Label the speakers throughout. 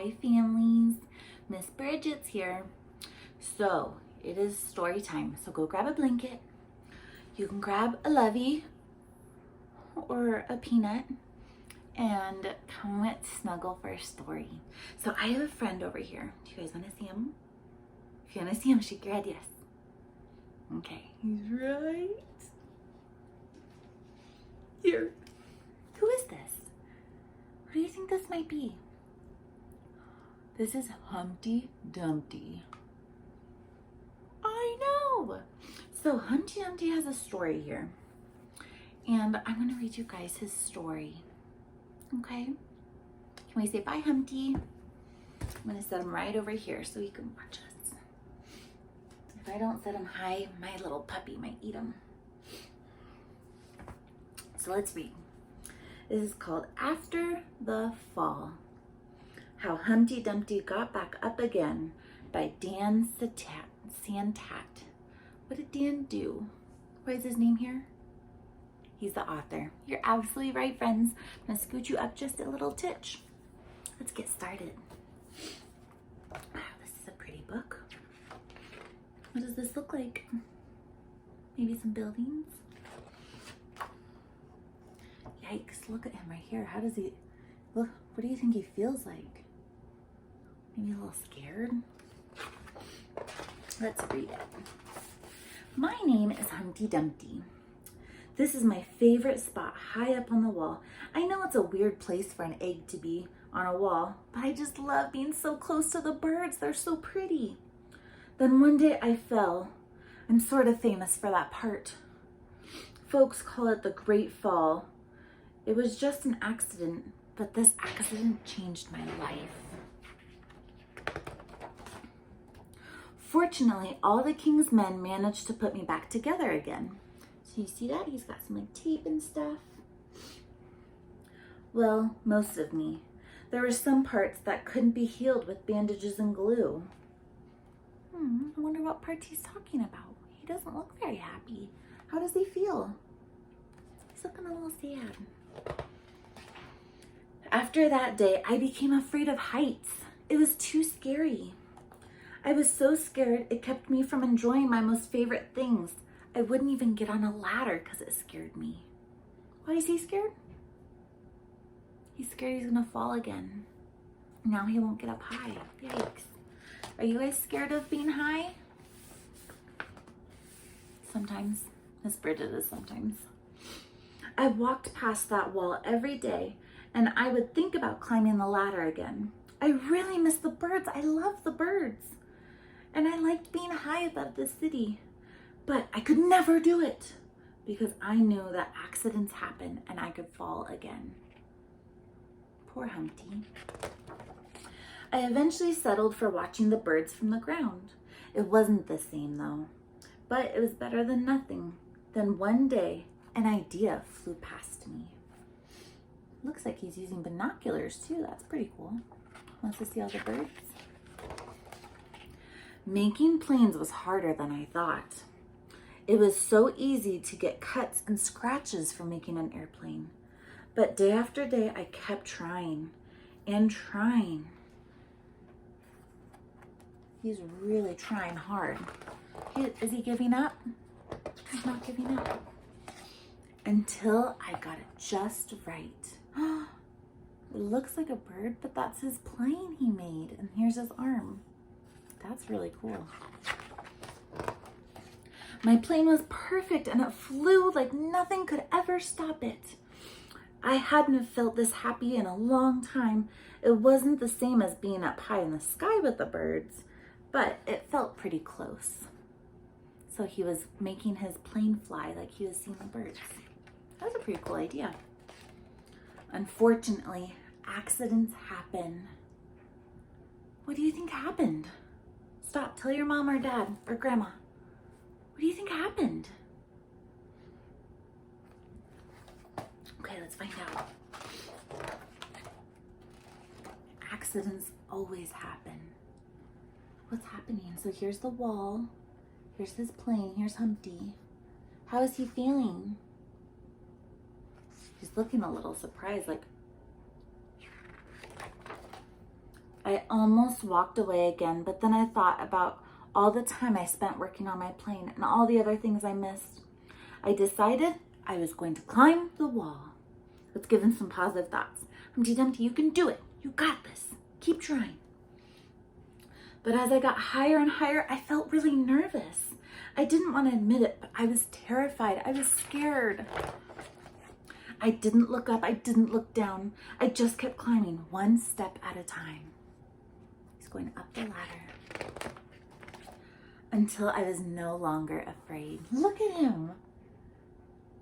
Speaker 1: Hi families, Miss Bridget's here. So it is story time. So go grab a blanket. You can grab a lovey or a peanut and come and snuggle for a story. So I have a friend over here. Do you guys want to see him? If you want to see him, shake your head yes. Okay, he's right here. Who is this? What do you think this might be? This is Humpty Dumpty. I know. So Humpty Dumpty has a story here. And I'm going to read you guys his story. Okay? Can we say bye, Humpty? I'm going to set him right over here so he can watch us. If I don't set him high, my little puppy might eat him. So let's read. This is called After the Fall. How Humpty Dumpty Got Back Up Again by Dan Santat. What did Dan do? What is his name here? He's the author. You're absolutely right, friends. I'm gonna scoot you up just a little titch. Let's get started. Wow, this is a pretty book. What does this look like? Maybe some buildings? Yikes, look at him right here. How does he look? What do you think he feels like? Maybe a little scared? Let's read it. My name is Humpty Dumpty. This is my favorite spot high up on the wall. I know it's a weird place for an egg to be on a wall, but I just love being so close to the birds. They're so pretty. Then one day I fell. I'm sort of famous for that part. Folks call it the Great Fall. It was just an accident, but this accident changed my life. Fortunately, all the king's men managed to put me back together again. So you see that? He's got some like tape and stuff. Well, most of me. There were some parts that couldn't be healed with bandages and glue. I wonder what parts he's talking about. He doesn't look very happy. How does he feel? He's looking a little sad. After that day, I became afraid of heights. It was too scary. I was so scared it kept me from enjoying my most favorite things. I wouldn't even get on a ladder because it scared me. Why is he scared? He's scared he's gonna fall again. Now he won't get up high. Yikes. Are you guys scared of being high? Sometimes. Miss Bridget is sometimes. I walked past that wall every day and I would think about climbing the ladder again. I really miss the birds. I love the birds. And I liked being high above the city. But I could never do it because I knew that accidents happen and I could fall again. Poor Humpty. I eventually settled for watching the birds from the ground. It wasn't the same though, but it was better than nothing. Then one day, an idea flew past me. Looks like he's using binoculars too. That's pretty cool. Wants to see all the birds. Making planes was harder than I thought. It was so easy to get cuts and scratches from making an airplane. But day after day, I kept trying and trying. He's really trying hard. Is he giving up? He's not giving up. Until I got it just right. It looks like a bird, but that's his plane he made. And here's his arm. That's really cool. My plane was perfect and it flew like nothing could ever stop it. I hadn't felt this happy in a long time. It wasn't the same as being up high in the sky with the birds, but it felt pretty close. So he was making his plane fly like he was seeing the birds. That was a pretty cool idea. Unfortunately, accidents happen. What do you think happened? Stop, tell your mom or dad or grandma. What do you think happened? Okay, let's find out. Accidents always happen. What's happening? So here's the wall. Here's his plane. Here's Humpty. How is he feeling? He's looking a little surprised, like, I almost walked away again, but then I thought about all the time I spent working on my plane and all the other things I missed. I decided I was going to climb the wall. Let's give him some positive thoughts. Humpty Dumpty, you can do it. You got this. Keep trying. But as I got higher and higher, I felt really nervous. I didn't want to admit it, but I was terrified. I was scared. I didn't look up. I didn't look down. I just kept climbing one step at a time. He's going up the ladder until I was no longer afraid. Look at him.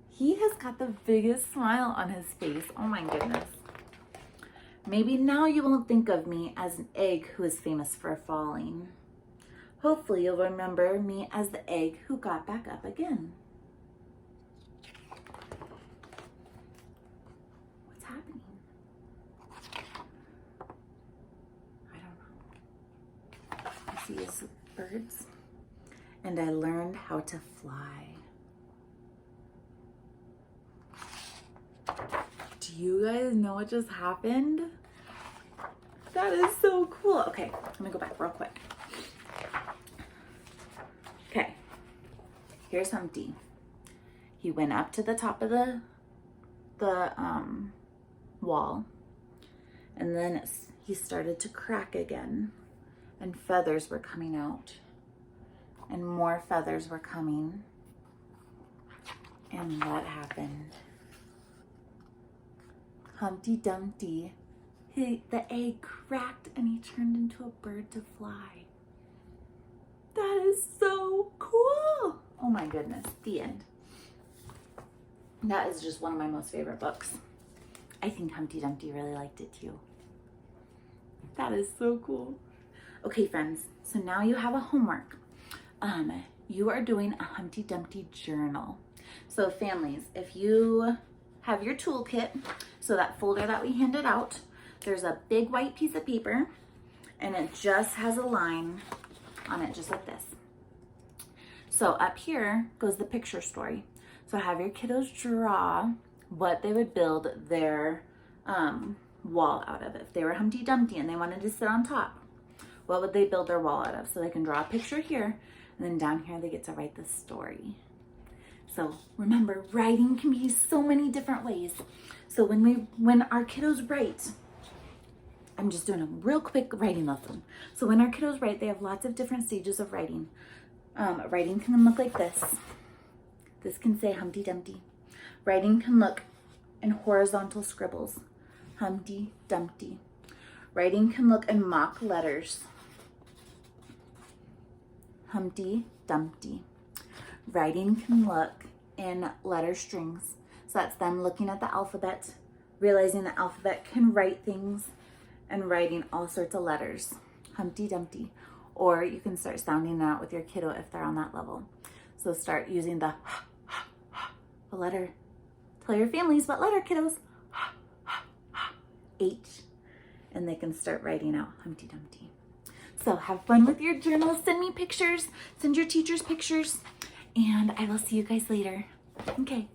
Speaker 1: He has got the biggest smile on his face. Oh my goodness. Maybe now you won't think of me as an egg who is famous for falling. Hopefully you'll remember me as the egg who got back up again. What's happening? I don't know. I see his birds. And I learned how to fly. Do you guys know what just happened? That is so cool. Okay, let me go back real quick. Okay, here's Humpty. He went up to the top of the wall, and then he started to crack again, and feathers were coming out, and more feathers were coming. And what happened? Humpty Dumpty, the egg cracked and he turned into a bird to fly. That is so cool. Oh my goodness, the end. That is just one of my most favorite books. I think Humpty Dumpty really liked it too. That is so cool. Okay, friends, so now you have a homework. You are doing a Humpty Dumpty journal. So families, if you have your toolkit, so that folder that we handed out, there's a big white piece of paper and it just has a line on it just like this. So up here goes the picture story. So have your kiddos draw what they would build their wall out of. If they were Humpty Dumpty and they wanted to sit on top, what would they build their wall out of? So they can draw a picture here, and then down here they get to write the story. So remember, writing can be so many different ways. So when our kiddos write, I'm just doing a real quick writing lesson. So when our kiddos write, they have lots of different stages of writing. Writing can look like this. This can say Humpty Dumpty. Writing can look in horizontal scribbles. Humpty Dumpty. Writing can look in mock letters. Humpty Dumpty. Writing can look in letter strings. So that's them looking at the alphabet, realizing the alphabet can write things, and writing all sorts of letters. Humpty Dumpty. Or you can start sounding it out with your kiddo if they're on that level. So start using the letter. Tell your families what letter, kiddos. H. And they can start writing out Humpty Dumpty. So have fun with your journal. Send me pictures. Send your teachers pictures. And I will see you guys later. Okay.